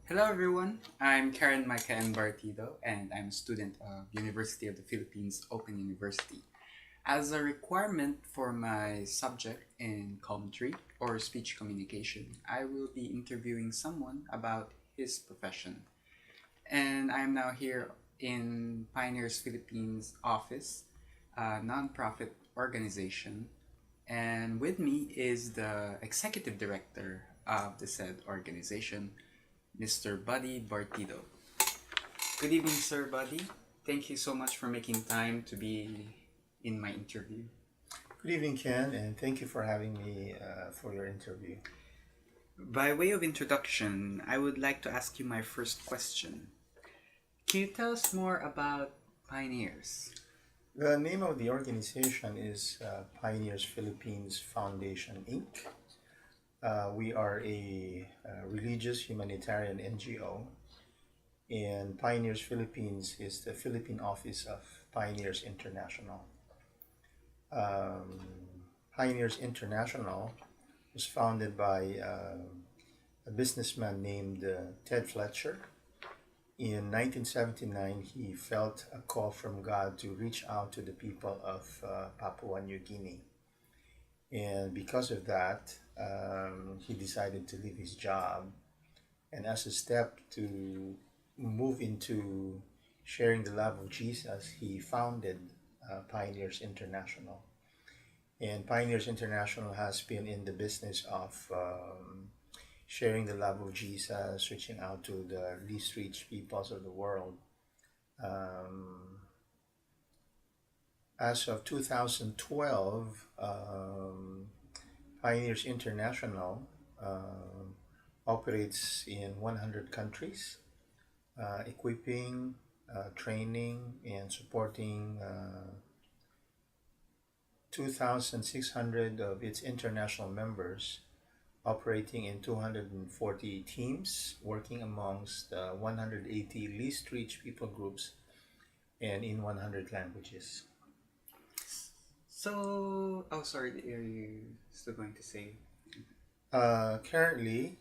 Hello everyone, I'm Qeren, Micah, and Bartido, and I'm a student of University of the Philippines Open University. As a requirement for my subject in commentary or speech communication, I will be interviewing someone about his profession. And I'm now here in Pioneers Philippines office, a nonprofit organization, and with me is the executive director of the said organization, Mr. Buddy Bartido. Good evening, Sir Buddy. Thank you so much for making time to be in my interview. Good evening, Ken, and thank you for having me for your interview. By way of introduction, I would like to ask you my first question. Can you tell us more about Pioneers? The name of the organization is Pioneers Philippines Foundation, Inc. We are a religious humanitarian NGO, and Pioneers Philippines is the Philippine office of Pioneers International. Um, Pioneers International was founded by a businessman named Ted Fletcher. In 1979, he felt a call from God to reach out to the people of Papua New Guinea. And because of that, he decided to leave his job. And as a step to move into sharing the love of Jesus, he founded Pioneers International. And Pioneers International has been in the business of sharing the love of Jesus, reaching out to the least reached peoples of the world. Um, as of 2012, Pioneers International operates in 100 countries, equipping, training, and supporting 2,600 of its international members operating in 240 teams, working amongst 180 least reached people groups and in 100 languages. Sorry, are you still going to say? Currently,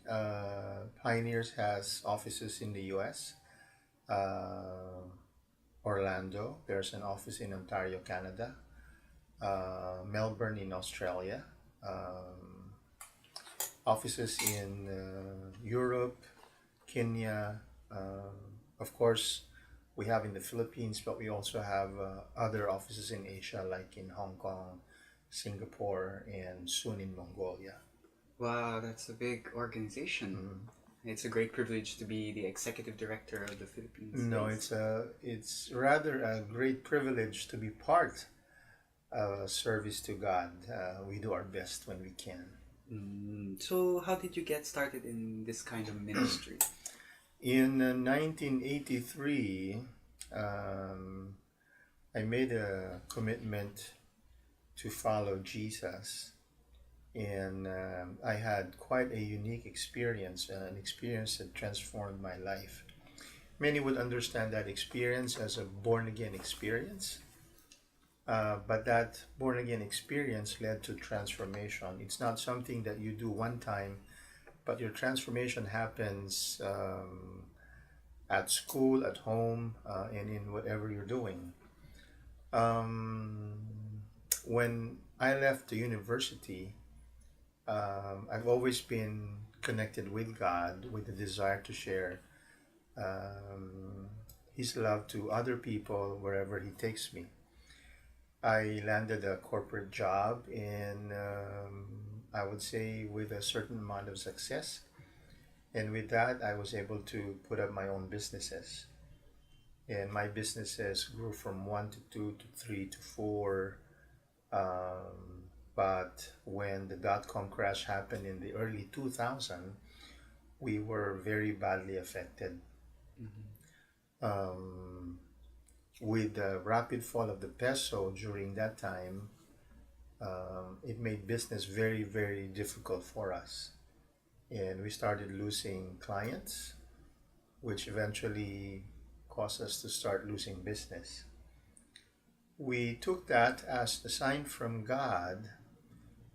Pioneers has offices in the US, uh, Orlando, there's an office in Ontario, Canada, Melbourne in Australia, offices in Europe, Kenya. Of course, we have in the Philippines, but we also have other offices in Asia, like in Hong Kong, Singapore, and soon in Mongolia. Wow, that's a big organization. Mm. It's a great privilege to be the executive director of the Philippines. No, it's rather a great privilege to be part of a service to God. We do our best when we can. So, how did you get started in this kind of ministry? In 1983, um, I made a commitment to follow Jesus, and I had quite a unique experience, an experience that transformed my life. Many would understand that experience as a born again experience, but that born again experience led to transformation. It's not something that you do one time, but your transformation happens at school, at home, and in whatever you're doing. Um, when I left the university, I've always been connected with God with the desire to share um, His love to other people wherever He takes me. I landed a corporate job in, I would say, with a certain amount of success. And with that, I was able to put up my own businesses. And my businesses grew from one to two to three to four. But when the dot com crash happened in the early 2000, we were very badly affected. Um, with the rapid fall of the peso during that time, it made business very, very difficult for us. And we started losing clients, which eventually caused us to start losing business. We took that as a sign from God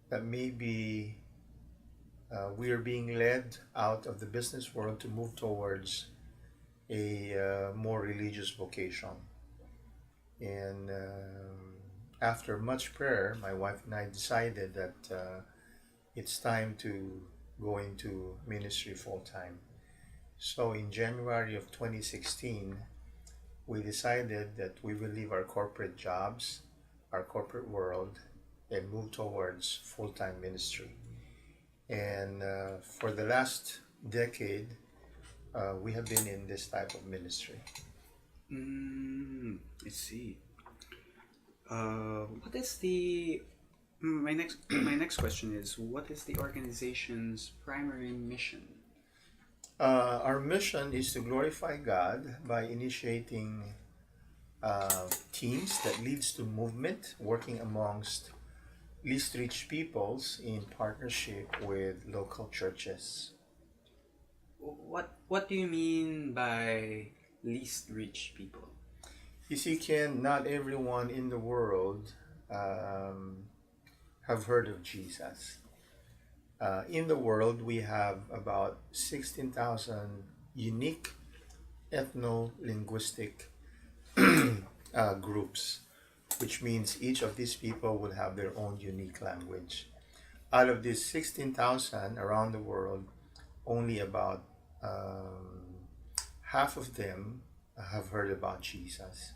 that maybe We are being led out of the business world to move towards a more religious vocation. And after much prayer, my wife and I decided that it's time to go into ministry full time. So in January of 2016, we decided that we will leave our corporate jobs, our corporate world, and move towards full time ministry. And for the last decade, we have been in this type of ministry. I see. What is the my next question is, what is the organization's primary mission? Our mission is to glorify God by initiating teams that leads to movement, working amongst least reached peoples in partnership with local churches. What do you mean by least rich people? You see, Ken, not everyone in the world um, have heard of Jesus. In the world, we have about 16,000 unique ethno-linguistic groups, which means each of these people will have their own unique language. Out of these 16,000 around the world, only about half of them have heard about Jesus.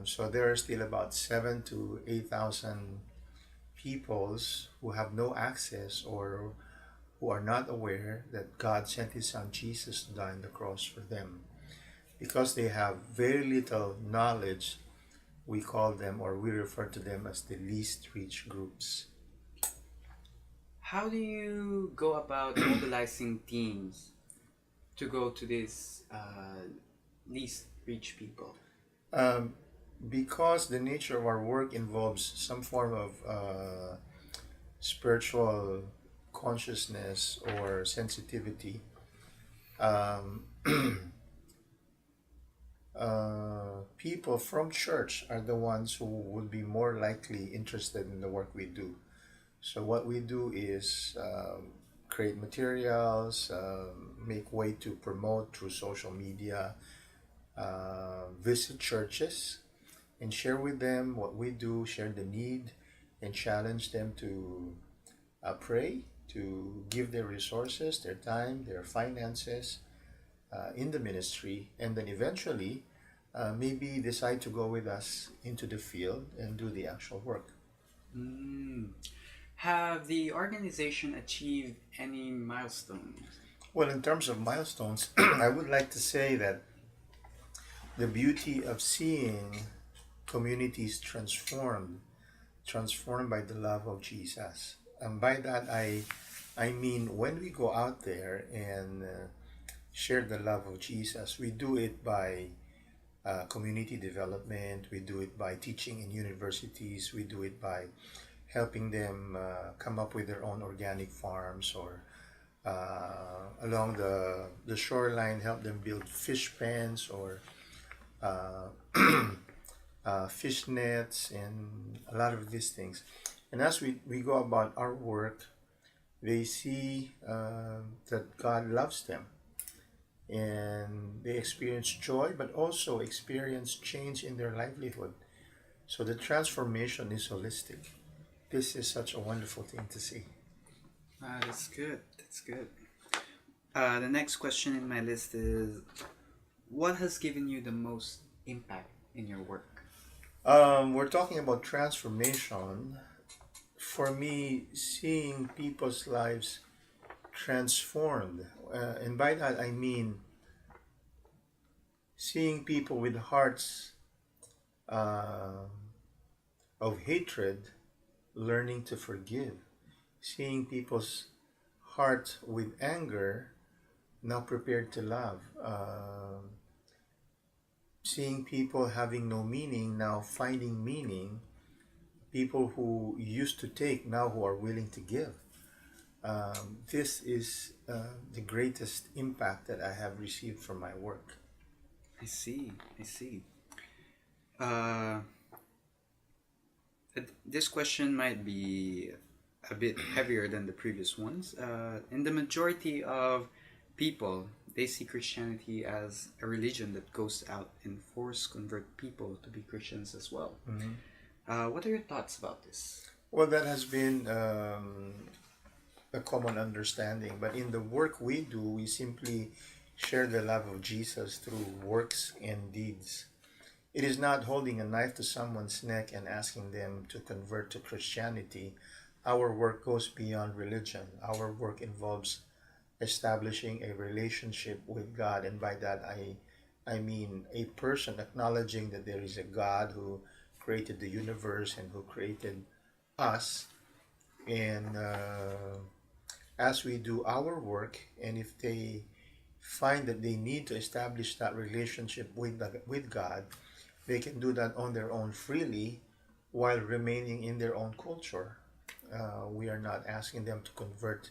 So there are still about 7 to 8,000 peoples who have no access or who are not aware that God sent His Son Jesus to die on the cross for them. Because they have very little knowledge, we call them or we refer to them as the least reached groups. How do you go about mobilizing teams to go to these least rich people? Because the nature of our work involves some form of spiritual consciousness or sensitivity, um, people from church are the ones who would be more likely interested in the work we do. So what we do is create materials, make way to promote through social media, visit churches, and share with them what we do, share the need, and challenge them to pray, to give their resources, their time, their finances in the ministry, and then eventually maybe decide to go with us into the field and do the actual work. Have the organization achieved any milestones? Well, in terms of milestones, I would like to say that the beauty of seeing communities transformed by the love of Jesus. And by that, I mean when we go out there and share the love of Jesus, we do it by community development, we do it by teaching in universities, we do it by helping them come up with their own organic farms, or along the shoreline, help them build fish pens or fish nets and a lot of these things. And as we go about our work, they see that God loves them, and they experience joy, but also experience change in their livelihood. So the transformation is holistic. This is such a wonderful thing to see. That's good. That's good. The next question in my list is, what has given you the most impact in your work? We're talking about transformation. For me, seeing people's lives transformed, and by that I mean seeing people with hearts of hatred learning to forgive, seeing people's heart with anger now prepared to love, seeing people having no meaning now finding meaning, people who used to take now who are willing to give. This is the greatest impact that I have received from my work. I see. I see. Uh, this question might be a bit heavier than the previous ones. And the majority of people, they see Christianity as a religion that goes out and convert people to be Christians as well. What are your thoughts about this? Well, that has been a common understanding, but in the work we do, we simply share the love of Jesus through works and deeds. It is not holding a knife to someone's neck and asking them to convert to Christianity. Our work goes beyond religion. Our work involves establishing a relationship with God, and by that I mean a person acknowledging that there is a God who created the universe and who created us. And as we do our work, and if they find that they need to establish that relationship with God, they can do that on their own freely while remaining in their own culture. We are not asking them to convert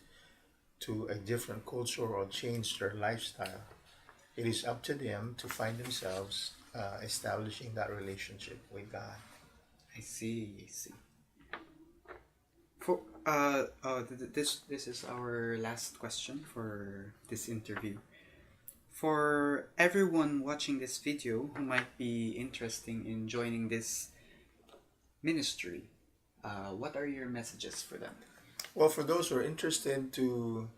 to a different culture or change their lifestyle. It is up to them to find themselves establishing that relationship with God. I see. I see. For this is our last question for this interview. For everyone watching this video who might be interested in joining this ministry, what are your messages for them? Well, for those who are interested to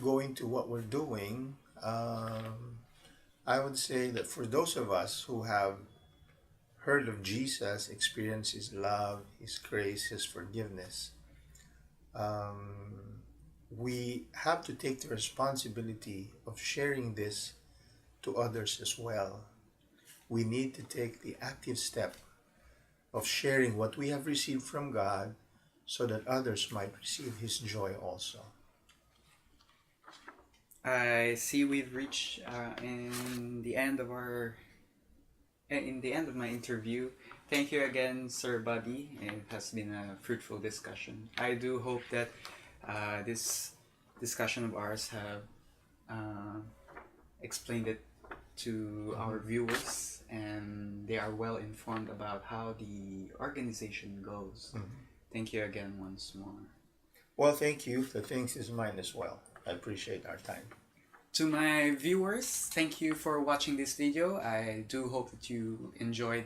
go into what we're doing, I would say that for those of us who have heard of Jesus, experienced His love, His grace, His forgiveness, we have to take the responsibility of sharing this to others as well. We need to take the active step of sharing what we have received from God so that others might receive His joy also. I see we've reached in the end of my interview. Thank you again, Sir Buddy. It has been a fruitful discussion. I do hope that this discussion of ours have explained it to our viewers, and they are well informed about how the organization goes. Thank you again once more. Well, thank you. The thanks is mine as well. I appreciate our time. To my viewers, thank you for watching this video. I do hope that you enjoyed,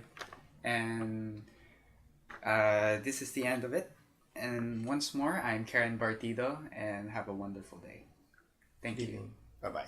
and this is the end of it. And once more, I'm Qeren Bartido, and have a wonderful day. Thank you. Bye-bye.